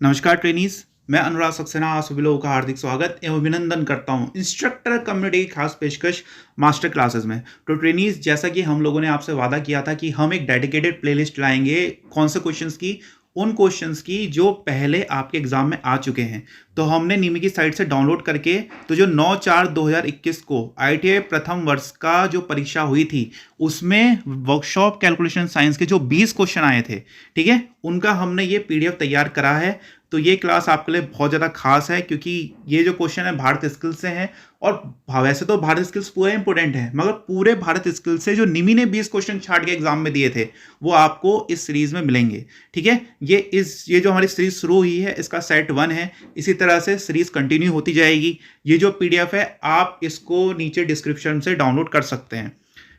नमस्कार ट्रेनीज। मैं अनुराग सक्सेना आप सभी लोगों का हार्दिक स्वागत एवं अभिनंदन करता हूं इंस्ट्रक्टर कम्युनिटी की खास पेशकश मास्टर क्लासेस में। तो ट्रेनीज, जैसा कि हम लोगों ने आपसे वादा किया था कि हम एक डेडिकेटेड प्लेलिस्ट लाएंगे कौन से क्वेश्चंस की, उन क्वेश्चंस की जो पहले आपके एग्जाम में आ चुके हैं। तो हमने नीमी की साइट से डाउनलोड करके तो जो 9/4/2021 को ITI प्रथम वर्ष का जो परीक्षा हुई थी उसमें वर्कशॉप कैलकुलेशन साइंस के जो 20 क्वेश्चन आए थे, ठीक है, उनका हमने ये PDF तैयार करा है। तो ये क्लास आपके लिए बहुत ज़्यादा खास है क्योंकि ये जो क्वेश्चन है भारत स्किल से हैं। और वैसे तो भारत स्किल्स पूरे इंपॉर्टेंट है, मगर पूरे भारत स्किल से जो निमी ने 20 क्वेश्चन छाट के एग्जाम में दिए थे वो आपको इस सीरीज में मिलेंगे। ठीक है, ये जो हमारी सीरीज शुरू हुई है इसका सेट 1 है। इसी तरह से सीरीज कंटिन्यू होती जाएगी। ये जो PDF है आप इसको नीचे डिस्क्रिप्शन से डाउनलोड कर सकते हैं।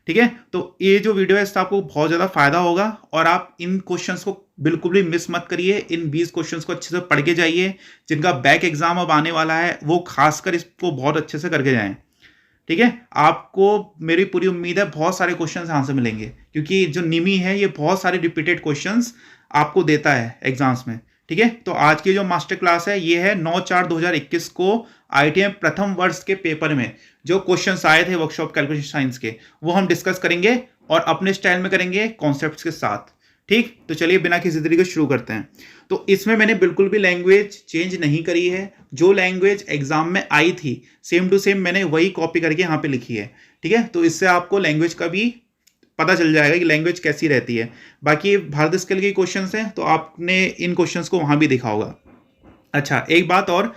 ठीक है, तो ये जो वीडियो है इससे आपको बहुत ज़्यादा फायदा होगा और आप इन क्वेश्चंस को बिल्कुल भी मिस मत करिए। इन 20 क्वेश्चंस को अच्छे से पढ़ के जाइए। जिनका बैक एग्जाम अब आने वाला है वो खासकर इसको बहुत अच्छे से करके जाएं। ठीक है, आपको मेरी पूरी उम्मीद है बहुत सारे क्वेश्चंस यहाँ से मिलेंगे क्योंकि जो निमी है ये बहुत सारे रिपीटेड क्वेश्चंस आपको देता है एग्जाम्स में। ठीक है, तो आज की जो मास्टर क्लास है ये है 9/4/2021 को ITI प्रथम वर्ष के पेपर में जो क्वेश्चंस आए थे वर्कशॉप कैलकुलेशन साइंस के, वो हम डिस्कस करेंगे और अपने स्टाइल में करेंगे, कॉन्सेप्ट्स के साथ। ठीक, तो चलिए बिना किसी तरीके शुरू करते हैं। तो इसमें मैंने बिल्कुल भी लैंग्वेज चेंज नहीं करी है। जो लैंग्वेज एग्जाम में आई थी सेम टू सेम मैंने वही कॉपी करके यहाँ पे लिखी है। ठीक है, तो इससे आपको लैंग्वेज का भी पता चल जाएगा कि लैंग्वेज कैसी रहती है। बाकी भारत स्किल के क्वेश्चंस हैं तो आपने इन क्वेश्चंस को वहां भी देखा होगा। अच्छा, एक बात और,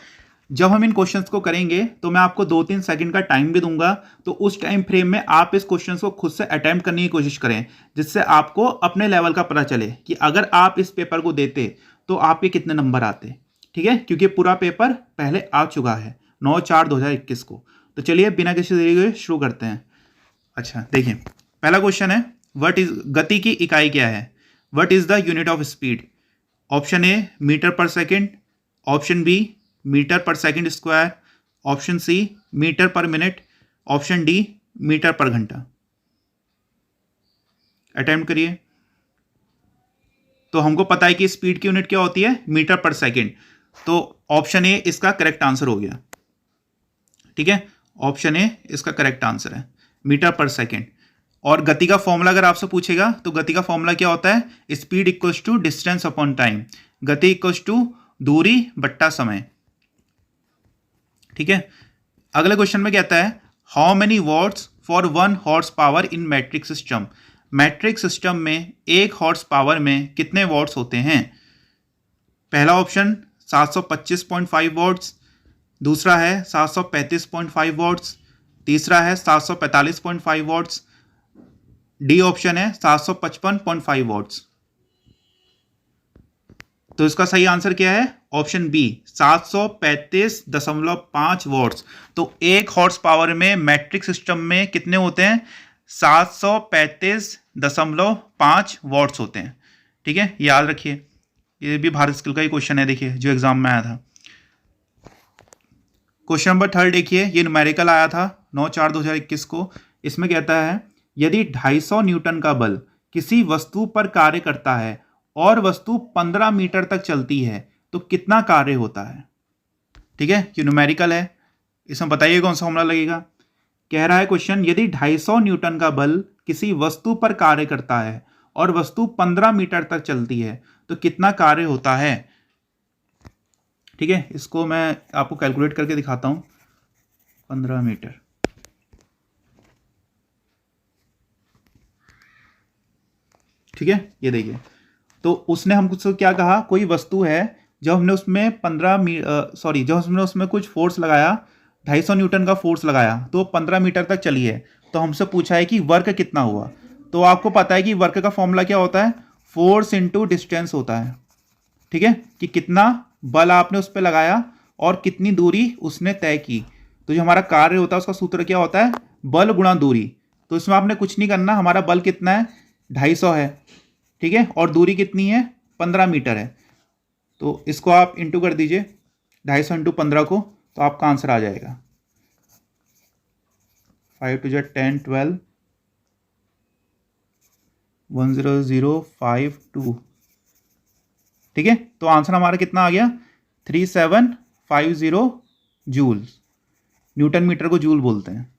जब हम इन क्वेश्चंस को करेंगे तो मैं आपको 2-3 सेकंड का टाइम भी दूंगा। तो उस टाइम फ्रेम में आप इस क्वेश्चंस को खुद से अटेम्प्ट करने की कोशिश करें, जिससे आपको अपने लेवल का पता चले कि अगर आप इस पेपर को देते तो आपके कितने नंबर आते। ठीक है, क्योंकि पूरा पेपर पहले आ चुका है 9/4/2021 को। तो चलिए बिना किसी देरी के शुरू करते हैं। अच्छा देखिए, पहला क्वेश्चन है, व्हाट इज गति की इकाई क्या है? What is the unit of speed? Option A metre पर सेकंड, ऑप्शन बी मीटर पर second square, option C metre पर मिनट, ऑप्शन डी मीटर पर घंटा। अटेम्प्ट करिए। तो हमको पता है कि स्पीड की यूनिट क्या होती है, मीटर पर सेकंड। तो ऑप्शन ए इसका करेक्ट आंसर हो गया। ठीक है, ऑप्शन ए इसका करेक्ट आंसर है, मीटर पर सेकंड। और गति का फॉर्मूला अगर आपसे पूछेगा तो गति का फॉर्मूला क्या होता है? Speed equals to distance upon time. गति इक्वल्स टू दूरी बट्टा समय। ठीक है, अगले क्वेश्चन में कहता है, how many watts for 1 horse power in matric system? Matric system में 1 हॉर्स पावर में कितने वॉट्स होते हैं? पहला ऑप्शन 725.5 वॉट्स, दूसरा है 735.5 वॉट्स, तीसरा है 745.5 वॉट्स, डी ऑप्शन है 755.5 वॉट्स। तो इसका सही आंसर क्या है? Option B 735.5 watts. तो 1 हॉर्स पावर में मैट्रिक सिस्टम में कितने होते हैं? 735.5 वॉट्स होते हैं। ठीक है, याद रखिए, ये भी भारत स्किल का ही क्वेश्चन है, देखिए जो एग्जाम में आया था। क्वेश्चन नंबर 3 देखिए, ये न्यूमेरिकल आया था 9/4/2021 को। इसमें कहता है, यदि 250 न्यूटन का बल किसी वस्तु पर कार्य करता है और वस्तु 15 मीटर तक चलती है तो कितना कार्य होता है? ठीक है, ये न्यूमेरिकल है। इसमें बताइए कौन सा फॉर्मूला लगेगा। कह रहा है क्वेश्चन, यदि 250 न्यूटन का बल किसी वस्तु पर कार्य करता है और वस्तु 15 मीटर तक चलती है तो कितना कार्य होता है? ठीक है, इसको मैं आपको कैलकुलेट करके दिखाता हूं। 15 मीटर, ठीक है, ये देखिए। तो उसने हमको क्या कहा, कोई वस्तु है, जब हमने उसमें जब हमने उसमें कुछ फोर्स लगाया, 250 न्यूटन का फोर्स लगाया तो 15 मीटर तक चली है। तो हमसे पूछा है कि वर्क कितना हुआ। तो आपको पता है कि वर्क का फॉर्मूला क्या होता है? फोर्स इंटू डिस्टेंस होता है। ठीक है, कि कितना बल आपने उस पर लगाया और कितनी दूरी उसने तय की। तो जो हमारा कार्य होता है उसका सूत्र क्या होता है? बल गुणा दूरी। तो इसमें आपने कुछ नहीं करना, हमारा बल कितना है? 250 है। ठीक है, और दूरी कितनी है? 15 मीटर है। तो इसको आप इंटू कर दीजिए 250 इंटू 15 को, तो आपका आंसर आ जाएगा 5 2 10 12 10052। ठीक है, तो आंसर हमारा कितना आ गया 3750 जूल्स। न्यूटन मीटर को जूल बोलते हैं।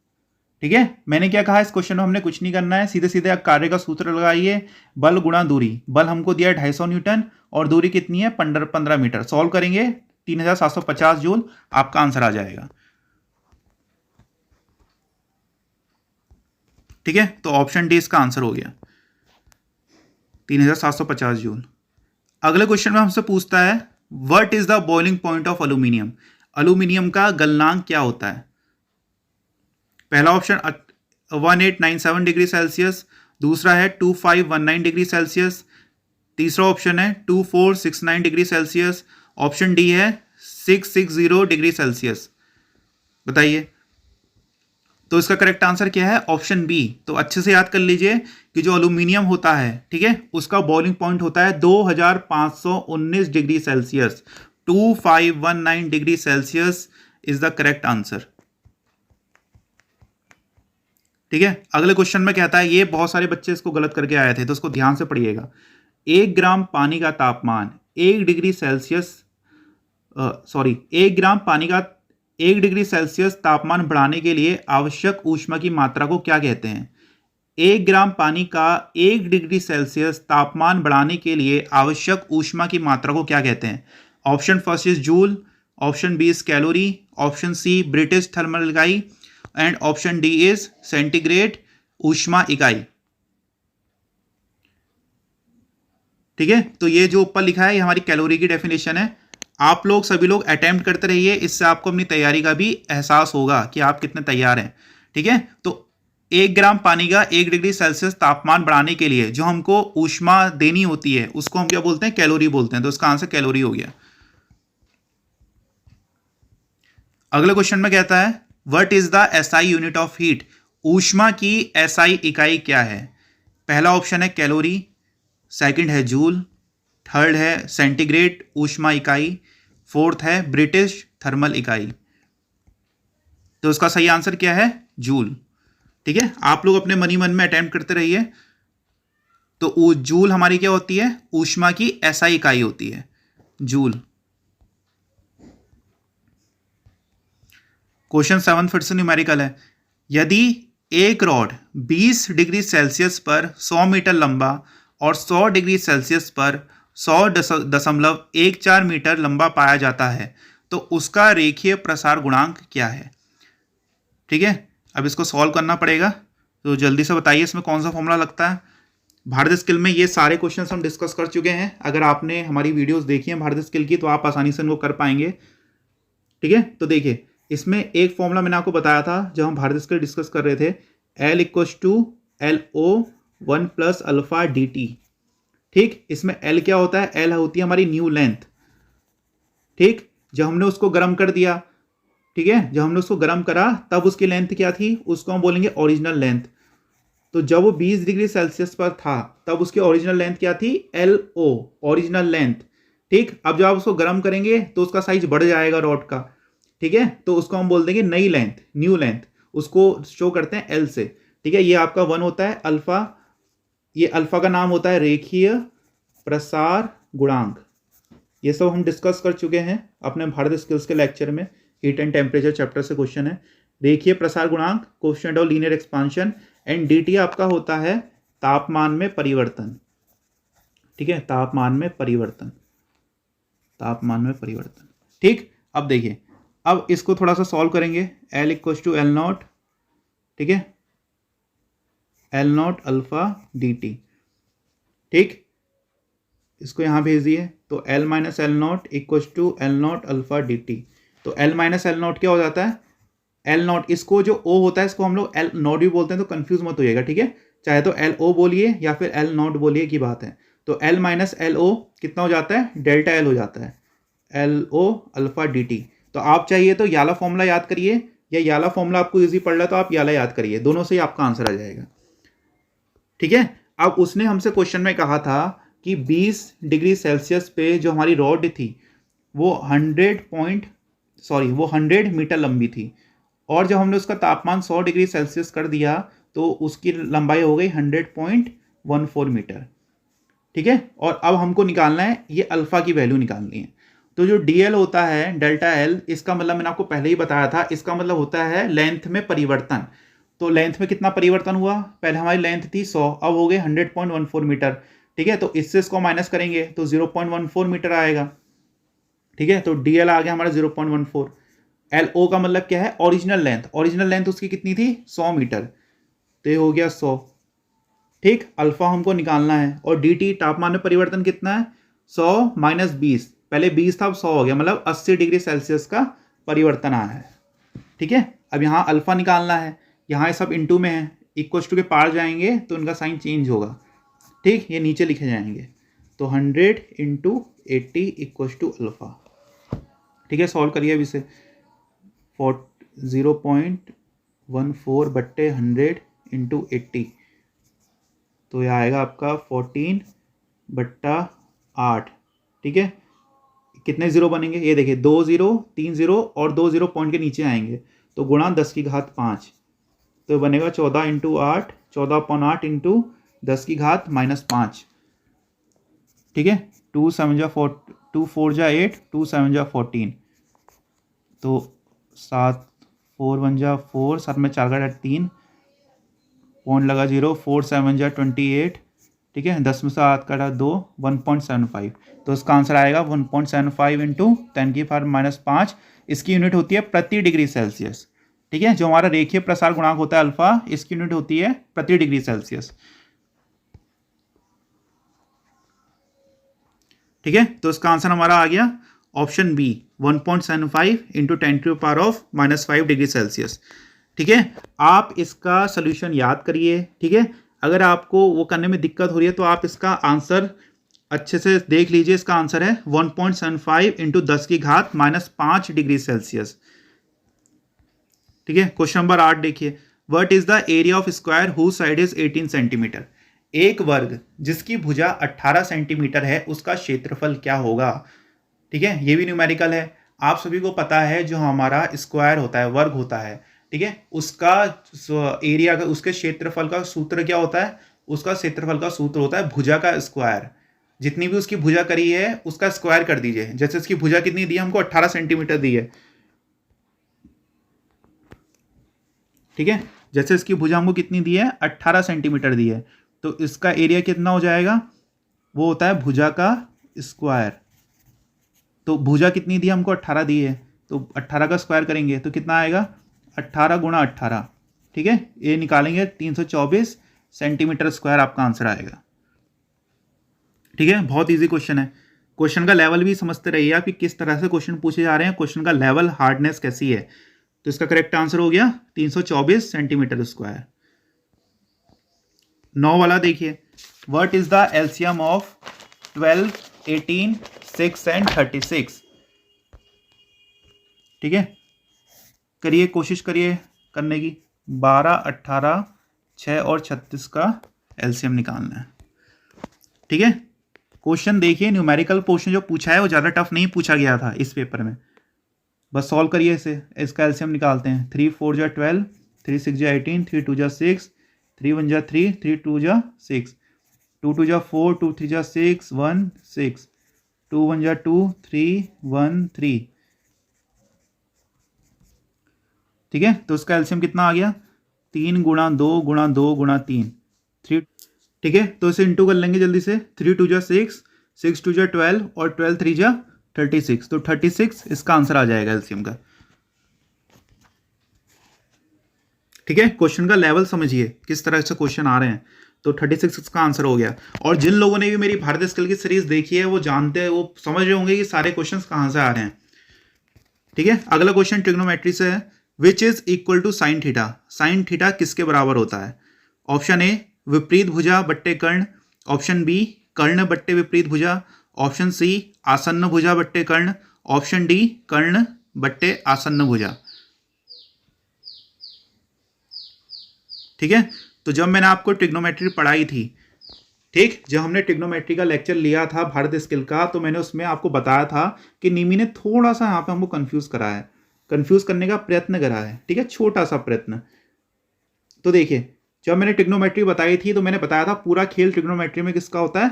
ठीक है, मैंने क्या कहा, इस क्वेश्चन में हमने कुछ नहीं करना है, सीधे सीधे कार्य का सूत्र लगाइए, बल गुणा दूरी। बल हमको दिया है 250 न्यूटन और दूरी कितनी है 15 मीटर। सॉल्व करेंगे 3750 जूल, आपका आंसर आ जाएगा। ठीक है, तो ऑप्शन डी इसका आंसर हो गया 3750 जूल। अगले क्वेश्चन में हमसे पूछता है what is the boiling point of aluminium. Aluminium का गलनांक क्या होता है। पहला ऑप्शन 1897 डिग्री सेल्सियस, दूसरा है 2519 डिग्री सेल्सियस, तीसरा ऑप्शन है 2469 डिग्री सेल्सियस, ऑप्शन डी है 660 डिग्री सेल्सियस। बताइए, तो इसका करेक्ट आंसर क्या है, ऑप्शन बी। तो अच्छे से याद कर लीजिए कि जो एल्यूमिनियम होता है, ठीक है, उसका बॉइलिंग पॉइंट होता है 2519 degree Celsius. 2519 degree Celsius is the correct answer. ठीक है, अगले क्वेश्चन में कहता है, ये बहुत सारे बच्चे इसको गलत करके आए थे तो इसको ध्यान से पढ़िएगा। 1 ग्राम पानी का तापमान 1 डिग्री सेल्सियस 1 ग्राम पानी का 1 डिग्री सेल्सियस तापमान बढ़ाने के लिए आवश्यक ऊष्मा की मात्रा को क्या कहते हैं। 1 ग्राम पानी का 1 डिग्री सेल्सियस तापमान बढ़ाने के लिए आवश्यक ऊष्मा की मात्रा को क्या कहते हैं। Option first is joule, option B is calorie, option C British thermal इकाई and option D is centigrade ऊष्मा इकाई। ठीक है, तो ये जो ऊपर लिखा है ये हमारी कैलोरी की डेफिनेशन है। आप लोग सभी लोग अटेम्प्ट करते रहिए, इससे आपको अपनी तैयारी का भी एहसास होगा कि आप कितने तैयार हैं। ठीक है, तो 1 ग्राम पानी का 1 डिग्री सेल्सियस तापमान बढ़ाने के लिए जो हमको ऊष्मा देनी होती है उसको हम क्या बोलते हैं, कैलोरी बोलते हैं। तो इसका आंसर कैलोरी हो गया। अगले क्वेश्चन में कहता है what is the SI unit of heat. ऊष्मा की एसआई इकाई क्या है। पहला ऑप्शन है कैलोरी, सेकंड है जूल, थर्ड है सेंटीग्रेड ऊष्मा इकाई, फोर्थ है ब्रिटिश थर्मल इकाई। तो इसका सही आंसर क्या है, जूल। ठीक है, आप लोग अपने मनी मन में अटेम्प्ट करते रहिए। तो जूल हमारी क्या होती है, ऊष्मा की एसआई इकाई होती है, जूल। क्वेश्चन 7 फिर से न्यूमेरिकल है। यदि एक रॉड 20 डिग्री सेल्सियस पर 100 मीटर लंबा और 100 डिग्री सेल्सियस पर 100.14 मीटर लंबा पाया जाता है तो उसका रेखीय प्रसार गुणांक क्या है। ठीक है, अब इसको सॉल्व करना पड़ेगा, तो जल्दी से बताइए इसमें कौन सा फॉर्मूला लगता है। भारत स्किल में ये सारे क्वेश्चंस हम डिस्कस कर चुके हैं। अगर आपने हमारी वीडियोस देखी हैं भारत स्किल की तो आप आसानी से इनको कर पाएंगे। ठीक है, तो देखिए इसमें एक फॉर्मूला मैंने आपको बताया था जब हम भारत स्किल डिस्कस कर रहे थे, L = LO1 + अल्फा dt। ठीक, इसमें L क्या होता है, L होती है हमारी न्यू लेंथ। ठीक, जब हमने उसको गर्म कर दिया, ठीक है, जब हमने उसको गर्म करा तब उसकी लेंथ क्या थी, उसको हम बोलेंगे ओरिजिनल लेंथ। तो जब वो 20 डिग्री सेल्सियस पर था तब उसकी ओरिजिनल लेंथ क्या थी, LO, ओरिजिनल लेंथ। ठीक, अब जब आप उसको गर्म करेंगे तो उसका साइज बढ़ जाएगा रॉड का। ठीक है, तो उसको हम बोल देंगे नई लेंथ, न्यू लेंथ, उसको शो करते हैं L से। ठीक है, ये आपका 1 होता है अल्फा, ये अल्फा का नाम होता है रेखीय प्रसार गुणांक। ये सब हम डिस्कस कर चुके हैं अपने भारत स्किल्स के लेक्चर में, हीट एंड टेम्परेचर चैप्टर से क्वेश्चन है। रेखीय प्रसार गुणांक, coefficient of linear expansion, and dt आपका होता है तापमान में परिवर्तन। ठीक है, तापमान में परिवर्तन, तापमान में परिवर्तन। ठीक, अब देखिए, अब इसको थोड़ा सा सॉल्व करेंगे। L = L0, ठीक है, L0 अल्फा dt। ठीक, इसको यहां भेज दिए तो L - L0 = L0 alpha dt। तो L - L0 क्या हो जाता है, L0, इसको जो O होता है इसको हम लोग L0 भी बोलते हैं, तो कंफ्यूज मत होइएगा। ठीक है, चाहे तो LO बोलिए या फिर L0 बोलिए की बात है। तो L - LO कितना हो जाता है, डेल्टा L हो जाता है, LO अल्फा dt। तो आप चाहिए तो याला फॉर्मूला याद करिए, या याला फॉर्मूला आपको इजी पड़ रहा है तो आप याला याद करिए, दोनों से ही आपका आंसर आ जाएगा। ठीक है, अब उसने हमसे क्वेश्चन में कहा था कि 20 डिग्री सेल्सियस पे जो हमारी रॉड थी वो 100 मीटर लंबी थी, और जब हमने उसका तापमान 100 डिग्री सेल्सियस कर दिया तो उसकी लंबाई हो गई 100.14 मीटर। ठीक है। और अब हमको निकालना है ये अल्फा की वैल्यू निकालनी है। तो जो DL होता है डेल्टा L, इसका मतलब मैंने आपको पहले ही बताया था, इसका मतलब होता है लेंथ में परिवर्तन। तो लेंथ में कितना परिवर्तन हुआ, पहले हमारी लेंथ थी 100, अब हो गए 100.14 मीटर। ठीक है, तो इससे इसको माइनस करेंगे तो 0.14 मीटर आएगा। ठीक है, तो DL आ गया हमारा 0.14। LO का मतलब क्या है, ओरिजिनल लेंथ। ओरिजिनल लेंथ उसकी कितनी थी, 100 मीटर, तो ये हो गया 100। ठीक, अल्फा हमको निकालना है। और DT तापमान में परिवर्तन कितना है, 100 माइनस 20, पहले 20 था अब 100 हो गया, मतलब 80 डिग्री सेल्सियस का परिवर्तन आया है। ठीक है, अब यहाँ अल्फा निकालना है, यहाँ ये सब इंटू में है, इक्वल टू के पार जाएंगे तो इनका साइन चेंज होगा। ठीक, ये नीचे लिखे जाएंगे, तो 100 इंटू 80 इक्वल टू अल्फा। ठीक है, सॉल्व करिए अब इसे। 0.14 बट्टे 100 इंटू 80, तो ये आएगा आपका 14/8। ठीक है, कितने जीरो बनेंगे, ये देखिए 2 0 3 0 और 2 0 पॉइंट के नीचे आएंगे, तो गुणा 10⁵5, तो बनेगा 14 इंटू 8, 14/8 इंटू 10⁻⁻5। ठीक है, 2 7 जा 4, 2 4 जा 8, 2 7 जा 14, तो 7 4 1 जा 4, 7 में 4 का 3, पॉइंट लगा 0, 4 7 जा 28। ठीक है, 10 में से 7 काटा 2, 1.75, तो इसका आंसर आएगा 1.75 इंटू 10⁻⁻5। इसकी यूनिट होती है प्रति डिग्री सेल्सियस। ठीक है, जो हमारा रेखीय प्रसार गुणांक होता है अल्फा, इसकी यूनिट होती है प्रति डिग्री सेल्सियस। ठीक है, तो इसका आंसर हमारा आ गया option B, 1.75 into 10⁻⁻5 degree Celsius. ठीक है, आप इसका सोल्यूशन याद करिए। ठीक है, अगर आपको वो करने में दिक्कत हो रही है तो आप इसका आंसर अच्छे से देख लीजिए। इसका आंसर है 1.75 इंटू 10⁻⁻5 डिग्री सेल्सियस। ठीक है, क्वेश्चन नंबर 8 देखिए, what is the area of square whose side is 18 centimetre. एक वर्ग जिसकी भुजा 18 सेंटीमीटर है, उसका क्षेत्रफल क्या होगा। ठीक है, ये भी न्यूमेरिकल है। आप सभी को पता है जो हमारा स्क्वायर होता है, वर्ग होता है, ठीक है, उसका एरिया का, उसके क्षेत्रफल का सूत्र क्या होता है, उसका क्षेत्रफल का सूत्र होता है भुजा का स्क्वायर। जितनी भी उसकी भुजा करी है उसका स्क्वायर कर दीजिए। जैसे उसकी भुजा कितनी दी है हमको, 18 सेंटीमीटर दी है। ठीक है, जैसे इसकी भुजा हमको कितनी दी है, 18 सेंटीमीटर दी है, तो इसका एरिया कितना हो जाएगा, वो होता है भुजा का स्क्वायर। तो भुजा कितनी दी हमको, 18 दी है, तो 18 का स्क्वायर करेंगे तो कितना आएगा, 18 गुणा 18। ठीक है, ये निकालेंगे 324 सेंटीमीटर स्क्वायर आपका आंसर आएगा। ठीक है, बहुत इजी क्वेश्चन है। क्वेश्चन का लेवल भी समझते रहिए आप कि किस तरह से क्वेश्चन पूछे जा रहे हैं, क्वेश्चन का लेवल, हार्डनेस कैसी है। तो इसका करेक्ट आंसर हो गया 324 सेंटीमीटर स्क्वायर। 9 वाला देखिए, what is the LCM of 12, 18, 6 and 36। ठीक है, करिए, कोशिश करिए करने की। 12, 18, 6 और 36 का एलसीएम निकालना है। ठीक है, क्वेश्चन देखिए, न्यूमेरिकल पोर्शन जो पूछा है वो ज़्यादा टफ नहीं पूछा गया था इस पेपर में। बस सॉल्व करिए इसे, इसका एलसीएम निकालते हैं। 3 4 जा 12, 3 6 जा 18, 3 2 जा 6, 3 1 जा 3, 3 2 जा 6, 2 2 जा 4, 2 3 जा 6, 1 6, 2 1 जा 2, 3 1 3। ठीक है, तो उसका एलसीएम कितना आ गया, 3 गुणा 2 गुणा 2 गुणा 3, 3। ठीक है, तो इसे इंटू कर लेंगे जल्दी से। 3 2 जा 6, 6 2 जा 12 और 12 3 जा 36, तो 36 इसका आंसर आ जाएगा एलसीएम का। ठीक है, क्वेश्चन का लेवल समझिए किस तरह से क्वेश्चन आ रहे हैं। तो 36 इसका आंसर हो गया। और जिन लोगों ने भी मेरी भारतीय स्किल की सीरीज देखी है वो जानते हैं, वो समझ रहे होंगे कि सारे क्वेश्चंस कहां से आ रहे हैं। ठीक है, अगला क्वेश्चन ट्रिग्नोमेट्री से है, which is equal to sine theta. Sine theta किसके बराबर होता है। ऑप्शन ए विपरीत भुजा बट्टे कर्ण, ऑप्शन बी कर्ण बट्टे विपरीत भुजा, ऑप्शन सी आसन्न भुजा बट्टे कर्ण, ऑप्शन डी कर्ण बट्टे आसन्न भुजा। ठीक है, तो जब मैंने आपको ट्रिग्नोमेट्री पढ़ाई थी, ठीक, जब हमने ट्रिग्नोमेट्री का लेक्चर लिया था भारतीय स्किल का, तो मैंने उसमें आपको बताया था कि निमी ने थोड़ा सा यहाँ पे हमको कंफ्यूज करा है, कंफ्यूज करने का प्रयत्न करा है। ठीक है, छोटा सा प्रयत्न। तो देखिए, जब मैंने ट्रिग्नोमेट्री बताई थी तो मैंने बताया था पूरा खेल ट्रिग्नोमेट्री में किसका होता है,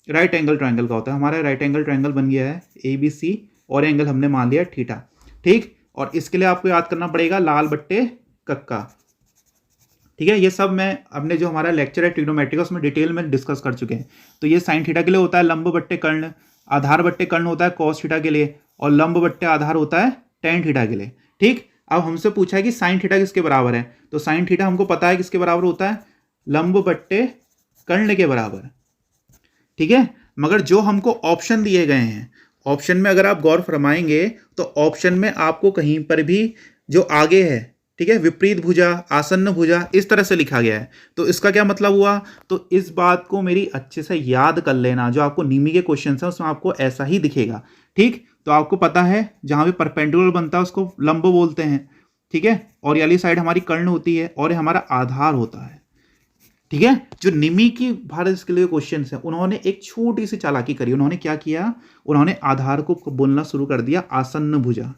राइट एंगल ट्रायंगल का होता है। हमारा राइट एंगल ट्रायंगल बन गया है ABC और एंगल हमने मान लिया थीटा, ठीक। और इसके लिए आपको याद करना पड़ेगा लाल बट्टे कक्का, ठीक है। ये सब मैं अपने जो हमारा लेक्चर है ट्रिग्नोमेट्री का उसमें डिटेल में डिस्कस कर चुके हैं। तो ये साइन थीटा के लिए होता है, लंब बट्टे कर्ण, आधार बट्टे कर्ण होता है कॉस थीटा के लिए, और लंब बट्टे आधार होता है टेन थीटा के लिए, ठीक। अब हमसे पूछा है कि साइन थीटा किसके बराबर है, तो साइन थीटा हमको पता है किसके बराबर होता है, लंब बट्टे कर्ण के बराबर, ठीक है। मगर जो हमको ऑप्शन दिए गए हैं, ऑप्शन में अगर आप गौर फरमाएंगे तो ऑप्शन में आपको कहीं पर भी जो आगे है, ठीक है, विपरीत भुजा, आसन्न भुजा, इस तरह से लिखा गया है। तो इसका क्या मतलब हुआ, तो इस बात को मेरी अच्छे से याद कर लेना, जो आपको नीमी के क्वेश्चन है उसमें आपको ऐसा ही दिखेगा, ठीक। तो आपको पता है जहां भी परपेंडिकुलर बनता है उसको लंब बोलते हैं, ठीक है, और ये वाली साइड हमारी कर्ण होती है और ये हमारा आधार होता है, ठीक है। जो निमी की भारत के लिए क्वेश्चन है उन्होंने एक छोटी सी चालाकी करी, उन्होंने क्या किया, उन्होंने आधार को बोलना शुरू कर दिया आसन्न भुजा,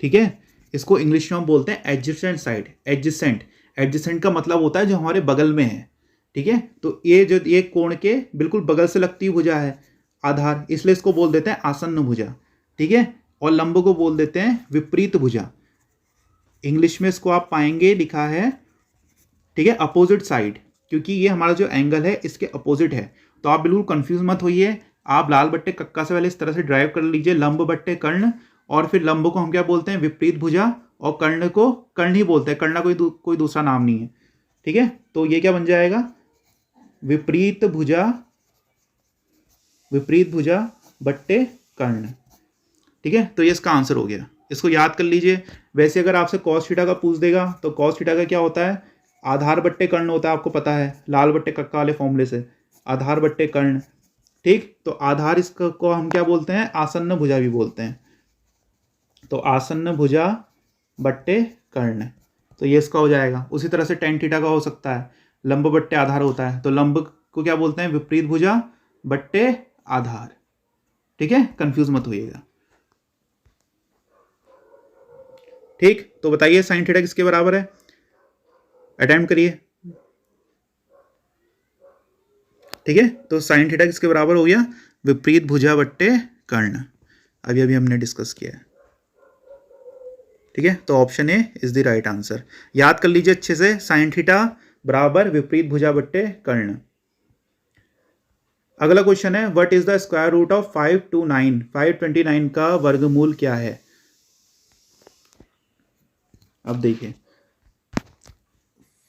ठीक है। इसको इंग्लिश में हम बोलते हैं एडजेसेंट साइड, एडजेसेंट, एडजेसेंट का मतलब होता है जो हमारे बगल में है, ठीक है। तो ये जो ये कोण के बिल्कुल बगल से लगती भुजा है आधार, इसलिए इसको बोल देते हैं आसन्न भुजा, ठीक है। और लंब को बोल देते हैं विपरीत भुजा, इंग्लिश में इसको आप पाएंगे लिखा है, ठीक है, अपोजिट साइड, क्योंकि ये हमारा जो एंगल है इसके अपोजिट है। तो आप बिल्कुल कंफ्यूज मत होइए, आप लाल बट्टे कक्का से पहले इस तरह से ड्राइव कर लीजिए, लंब बट्टे कर्ण, और फिर लंब को हम क्या बोलते हैं, विपरीत भुजा, और कर्ण को कर्ण ही बोलते हैं, कर्ण का कोई दूसरा नाम नहीं है, ठीक है। तो ये क्या बन जाएगा, विपरीत भुजा बट्टे कर्ण, ठीक है। तो ये इसका आंसर हो गया, इसको याद कर लीजिए। वैसे अगर आपसे कॉस थीटा का पूछ देगा तो कॉस थीटा का क्या होता है, आधार बट्टे कर्ण होता है, आपको पता है लाल बट्टे कक्का वाले फॉर्मूले से, आधार बट्टे कर्ण, ठीक। तो आधार इसको हम क्या बोलते हैं, आसन्न भुजा भी बोलते हैं। तो आसन्न भुजा बट्टे कर्ण, तो ये इसका हो जाएगा। उसी तरह से टेन थीटा का हो सकता है, लंब बट्टे आधार होता है, तो लंब को क्या बोलते हैं, विपरीत भुजा बट्टे आधार, ठीक है, कंफ्यूज मत होइएगा, ठीक। तो बताइए साइन थीटा किसके बराबर है, अटेम्प्ट करिए, ठीक है। तो साइन थीटा किसके बराबर हो गया, विपरीत भुजा बट्टे कर्ण, अभी अभी हमने डिस्कस किया है, ठीक है। तो option A is the right answer, याद कर लीजिए अच्छे से, साइन थीटा बराबर विपरीत भुजा बट्टे कर्ण। अगला क्वेश्चन है, what is the square root of 529, 529 का वर्गमूल क्या है। अब देखिए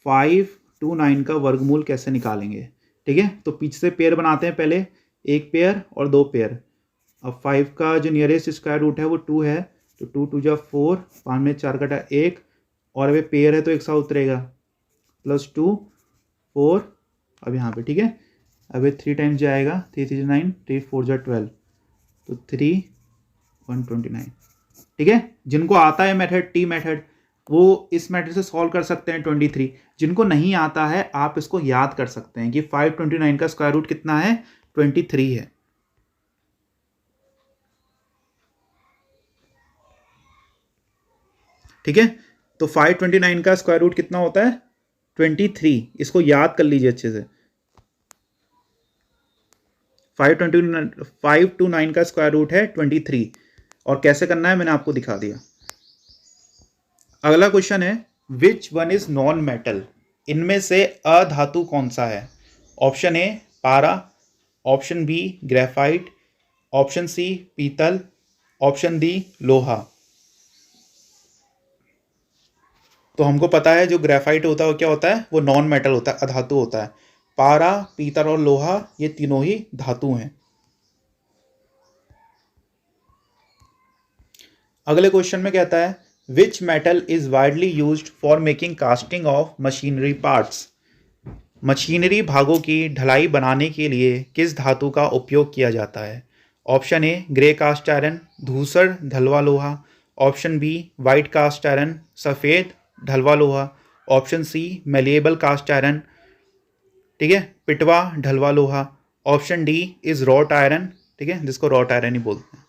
529 का वर्गमूल कैसे निकालेंगे, ठीक है। तो पीछे से पेयर बनाते हैं, पहले एक पेयर और दो पेयर। अब 5 का जो नियरेस्ट स्क्वायर रूट है वो 2 है, तो 2 2 जा 4, 5 में 4 कटा 1, और अब पेयर है तो एक साथ उतरेगा, +2 4, अब यहाँ पे, ठीक है। अब 3 टाइम्स जाएगा, 3 3 9, 3 4 जा 12, तो 3 129, ठीक है। जिनको आता है मेथड, टी मेथड, वो इस मेथड से सॉल्व कर सकते हैं 23। जिनको नहीं आता है आप इसको याद कर सकते हैं कि 529 का स्क्वायर रूट कितना है, 23 है, ठीक है। तो 529 का स्क्वायर रूट कितना होता है, 23, इसको याद कर लीजिए अच्छे से। 529 का स्क्वायर रूट है 23, और कैसे करना है मैंने आपको दिखा दिया। अगला क्वेश्चन है, which one is non metal, इनमें से अधातु कौन सा है। ऑप्शन ए पारा, option B graphite, option C पीतल, ऑप्शन डी लोहा। तो हमको पता है जो ग्रेफाइट होता है वो क्या होता है, वो नॉन मेटल होता है, अधातु होता है। पारा, पीतल और लोहा ये तीनों ही धातु हैं। अगले क्वेश्चन में कहता है, which metal is widely used for making casting of machinery parts, machinery भागों की ढलाई बनाने के लिए किस धातु का उपयोग किया जाता है। Option A grey cast iron, धूसर ढलवा लोहा, option B white cast iron, सफ़ेद ढलवा लोहा, option C malleable cast iron, ठीक है, पिटवा ढलवा लोहा, option D is wrought iron, ठीक है, जिसको रॉट आयरन ही बोलते हैं।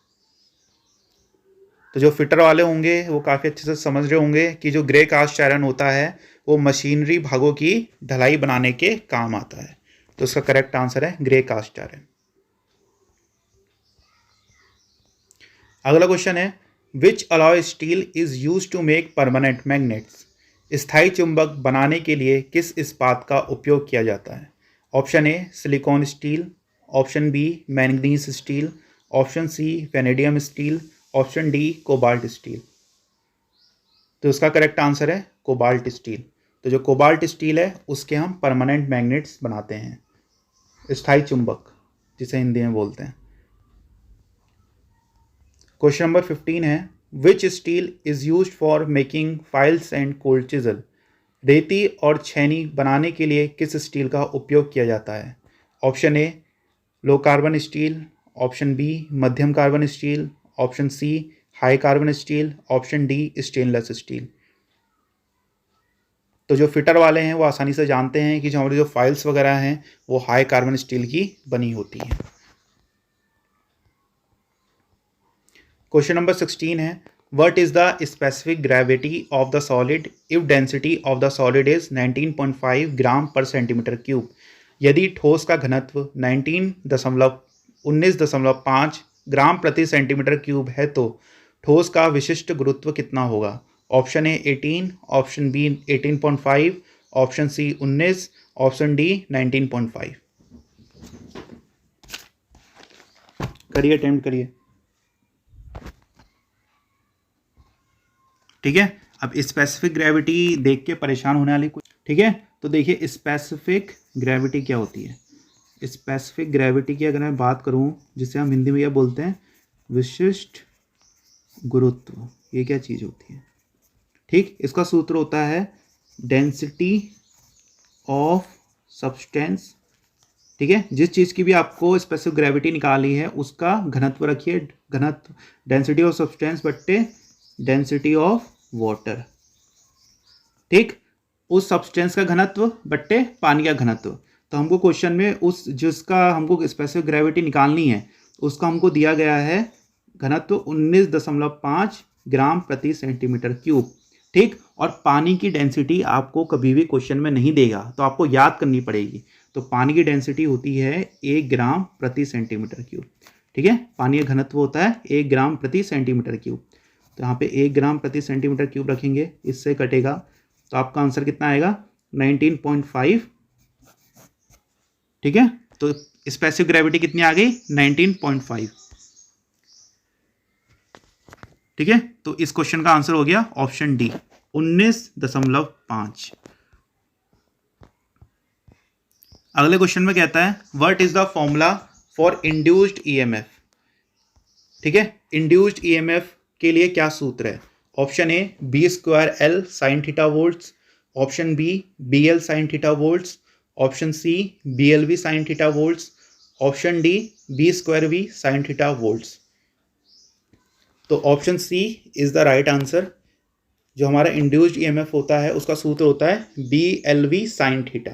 तो जो फिटर वाले होंगे वो काफ़ी अच्छे से समझ रहे होंगे कि जो ग्रे कास्ट आयरन होता है वो मशीनरी भागों की ढलाई बनाने के काम आता है। तो उसका करेक्ट आंसर है ग्रे कास्ट आयरन। अगला क्वेश्चन है which alloy steel is use to make permanent magnets. स्थायी चुंबक बनाने के लिए किस इस्पात का उपयोग किया जाता है। Option A silicon steel, option B manganese steel, option C vanadium steel, option D cobalt steel. तो उसका करेक्ट आंसर है कोबाल्ट स्टील। तो जो कोबाल्ट स्टील है उसके हम परमानेंट मैग्नेट्स बनाते हैं, स्थायी चुंबक जिसे हिंदी में बोलते हैं। क्वेश्चन नंबर 15 है which steel is used for making files and cold chisel. रेती और छेनी बनाने के लिए किस स्टील का उपयोग किया जाता है। Option A low carbon steel, option B मध्यम carbon steel, option C high carbon steel, option D stainless steel. तो जो फिटर वाले हैं वो आसानी से जानते हैं कि जो हमारी जो फाइल्स वगैरह हैं वो हाई कार्बन स्टील की बनी होती हैं। क्वेश्चन नंबर 16 है what is the specific gravity of the solid if density of the solid is 19.5 ग्राम पर सेंटीमीटर क्यूब। यदि ठोस का घनत्व 19.5 ग्राम प्रति सेंटीमीटर क्यूब है तो ठोस का विशिष्ट गुरुत्व कितना होगा। Option A 18, option B 18.5, option C 19, option D 19.5। करिए, अटेम्प्ट करिए। ठीक है, अब स्पेसिफिक ग्रेविटी देख के परेशान होने वाली कुछ, ठीक है। तो देखिए स्पेसिफिक ग्रेविटी क्या होती है। स्पेसिफिक ग्रेविटी की अगर मैं बात करूं, जिसे हम हिंदी में क्या बोलते हैं, विशिष्ट गुरुत्व, ये क्या चीज़ होती है। ठीक, इसका सूत्र होता है डेंसिटी ऑफ सब्सटेंस। ठीक है, जिस चीज़ की भी आपको स्पेसिफिक ग्रेविटी निकाली है उसका घनत्व रखिए, घनत्व डेंसिटी ऑफ सब्सटेंस बट्टे डेंसिटी ऑफ वाटर। ठीक, उस सब्सटेंस का घनत्व बट्टे पानी का घनत्व। तो हमको क्वेश्चन में उस जिसका हमको स्पेसिफिक ग्रेविटी निकालनी है उसका हमको दिया गया है घनत्व 19.5 ग्राम प्रति सेंटीमीटर क्यूब। ठीक, और पानी की डेंसिटी आपको कभी भी क्वेश्चन में नहीं देगा तो आपको याद करनी पड़ेगी। तो पानी की डेंसिटी होती है 1 ग्राम प्रति सेंटीमीटर क्यूब। ठीक है, पानी का घनत्व होता है 1 ग्राम प्रति सेंटीमीटर क्यूब। तो यहाँ पे 1 ग्राम प्रति सेंटीमीटर क्यूब रखेंगे, इससे कटेगा तो आपका आंसर कितना आएगा 19.5। ठीक है, तो स्पेसिफिक ग्रेविटी कितनी आ गई 19.5। ठीक है, तो इस क्वेश्चन का आंसर हो गया ऑप्शन डी 19.5। अगले क्वेश्चन में कहता है what is the formula for induced EMF. ठीक है, इंड्यूस्ड ईएमएफ के लिए क्या सूत्र है। Option A B² sine theta volts, option B BL sine theta volts, option C BLV sine theta volts, option D B² sine theta volts. तो option C is the right answer. जो हमारा induced EMF होता है उसका सूत्र होता है BLV sine theta.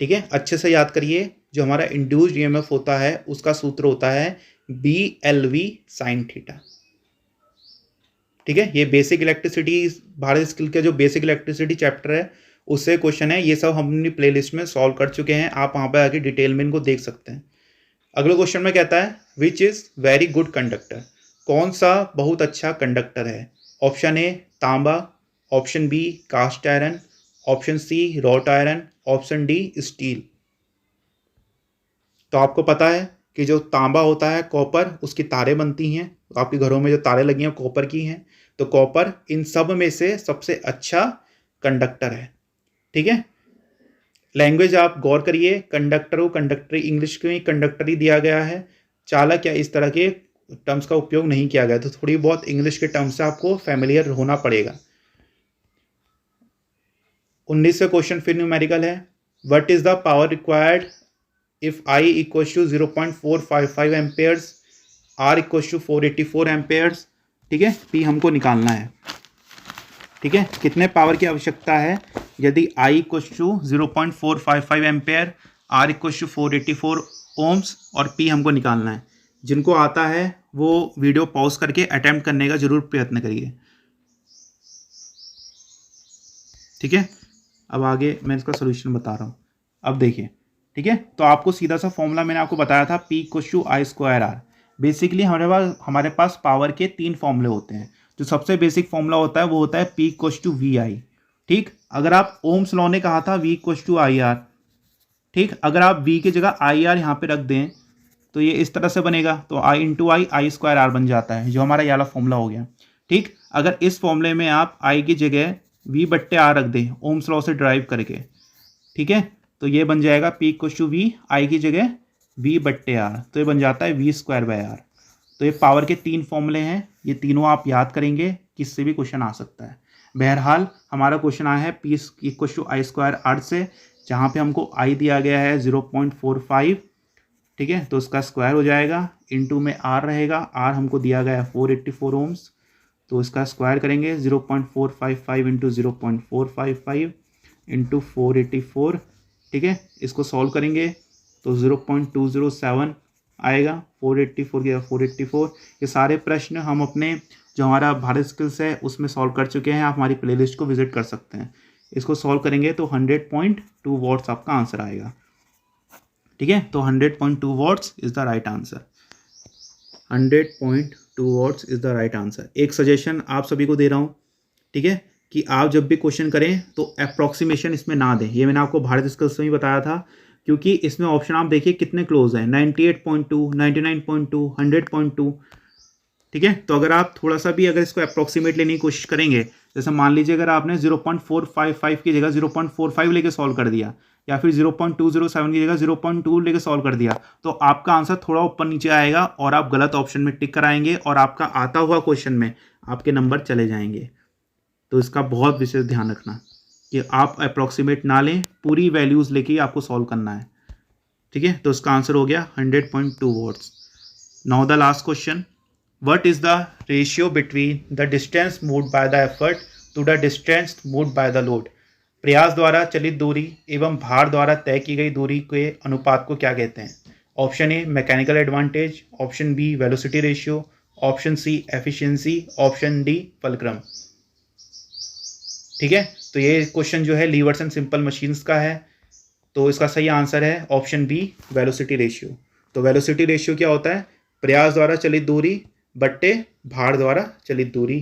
ठीक है, अच्छे से याद करिए, जो हमारा इंड्यूस्ड ईएमएफ होता है उसका सूत्र होता है BLV साइन थीटा। ठीक है, ये बेसिक इलेक्ट्रिसिटी, भारत स्किल के जो बेसिक इलेक्ट्रिसिटी चैप्टर है उससे क्वेश्चन है। ये सब हम अपनी प्लेलिस्ट में सॉल्व कर चुके हैं, आप वहाँ पर आके डिटेल में इनको देख सकते हैं। अगले क्वेश्चन में कहता है which is very good conductor. कौन सा बहुत अच्छा कंडक्टर है। ऑप्शन ए तांबा, option B cast iron, option C wrought iron, option D steel. तो आपको पता है कि जो तांबा होता है कॉपर, उसकी तारें बनती हैं, आपके घरों में जो तारें लगी हैं कॉपर की हैं। तो कॉपर इन सब में से सबसे अच्छा कंडक्टर है। ठीक है, लैंग्वेज आप गौर करिए, कंडक्टर को कंडक्टरी, इंग्लिश में कंडक्टरी दिया गया है, चालक या इस तरह के टर्म्स का उपयोग नहीं किया गया। तो थोड़ी बहुत इंग्लिश के टर्म्स से आपको फैमिलियर होना पड़ेगा। 19 क्वेश्चन फिर न्यूमेरिकल है what is the power required if I equals to 0.455 amperes, R equals to 484 amperes. ठीक है, P हमको निकालना है। ठीक है, कितने पावर की आवश्यकता है यदि I equals to 0.455 ampere, R equals to 484 ohms और P हमको निकालना है। जिनको आता है वो वीडियो पॉज करके अटेम्प्ट करने का जरूर प्रयत्न करिए। ठीक है, अब आगे मैं इसका सोल्यूशन बता रहा हूँ। अब देखिए ठीक है, तो आपको सीधा सा फॉर्मूला मैंने आपको बताया था, P equals to I square R। Basically हमारे पास पावर के 3 फॉर्मूले होते हैं। जो सबसे बेसिक फॉर्मूला होता है वो होता है P इक्वल्स टू VI। ठीक, अगर आप ओम्स लॉ ने कहा था V इक्वल्स टू IR। ठीक, अगर आप V की जगह IR यहाँ पे रख दें तो ये इस तरह से बनेगा, तो I into I square R बन जाता है, जो हमारा ये वाला फॉर्मूला हो गया। ठीक, अगर इस फॉर्मूले में आप I की जगह V बट्टे R रख दें ओम्स लॉ से ड्राइव करके, ठीक है, तो ये बन जाएगा P equals to V, I की जगह V बट्टे R, तो ये बन जाता है V स्क्वायर बाय R। तो ये पावर के 3 फॉर्मूले हैं, ये तीनों आप याद करेंगे, किससे भी क्वेश्चन आ सकता है। बहरहाल हमारा क्वेश्चन आया है P equals to I square R से, जहाँ पे हमको I दिया गया है 0.45। ठीक है, तो उसका स्क्वायर हो जाएगा, इनटू में R रहेगा, R हमको दिया गया है 484 ओम्स, तो इसका स्क्वायर करेंगे 0.455 इंटू 0.455 इंटू 484। ठीक है, इसको सॉल्व करेंगे तो 0.207 आएगा, 484 के 484। ये सारे प्रश्न हम अपने जो हमारा भारत स्किल्स है उसमें सॉल्व कर चुके हैं, आप हमारी प्लेलिस्ट को विजिट कर सकते हैं। इसको सॉल्व करेंगे तो 100.2 वॉट्स आपका आंसर आएगा। ठीक है, तो 100.2 watts is the right answer. 100.2 watts is the right answer. एक सजेशन आप सभी को दे रहा हूँ, ठीक है, कि आप जब भी क्वेश्चन करें तो अप्रॉक्सीमेशन इसमें ना दें। ये मैंने आपको भारत स्किल्स में ही बताया था, क्योंकि इसमें ऑप्शन आप देखिए कितने क्लोज हैं, 98.2, 99.2, 100.2। ठीक है, तो अगर आप थोड़ा सा भी अगर इसको अप्रॉक्सीमेट लेने की कोशिश करेंगे, जैसे मान लीजिए अगर आपने 0.455 की जगह 0.45 लेके सॉल्व कर दिया, या फिर 0.207 की जगह 0.2 लेके सॉल्व कर दिया, तो आपका आंसर थोड़ा ऊपर नीचे आएगा और आप गलत ऑप्शन में टिक कराएंगे और आपका आता हुआ क्वेश्चन में आपके नंबर चले जाएंगे। तो इसका बहुत विशेष ध्यान रखना कि आप अप्रॉक्सीमेट ना लें, पूरी वैल्यूज लेके ही आपको सॉल्व करना है। ठीक है, तो इसका आंसर हो गया 100.2 watts. Now the last question, what is the ratio between the distance moved by the effort to the distance moved by the load. प्रयास द्वारा चलित दूरी एवं भार द्वारा तय की गई दूरी के अनुपात को क्या कहते हैं? Option A mechanical advantage, option B velocity ratio, option C efficiency, option D fulcrum. ठीक है, तो ये क्वेश्चन जो है लीवर्स एंड सिंपल मशीन्स का है, तो इसका सही आंसर है ऑप्शन बी वेलोसिटी रेशियो। तो वेलोसिटी रेशियो क्या होता है? प्रयास द्वारा चलित दूरी बट्टे भार द्वारा चलित दूरी।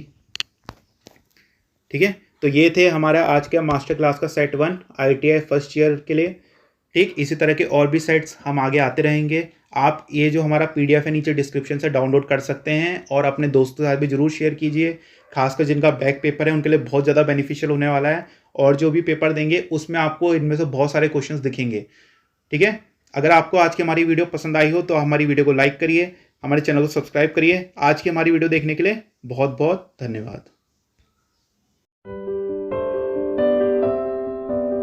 ठीक है, तो ये थे हमारा आज का मास्टर क्लास का सेट 1 ITI फर्स्ट ईयर के लिए। ठीक, इसी तरह के और भी सेट्स हम आगे आते रहेंगे। आप ये जो हमारा PDF है नीचे डिस्क्रिप्शन से डाउनलोड कर सकते हैं और अपने दोस्तों के साथ भी ज़रूर शेयर कीजिए, खासकर जिनका बैक पेपर है उनके लिए बहुत ज़्यादा बेनिफिशियल होने वाला है। और जो भी पेपर देंगे उसमें आपको इनमें से बहुत सारे क्वेश्चंस दिखेंगे। ठीक है, अगर आपको आज की हमारी वीडियो पसंद आई हो तो हमारी वीडियो को लाइक करिए, हमारे चैनल को सब्सक्राइब करिए। आज की हमारी वीडियो देखने के लिए बहुत बहुत धन्यवाद।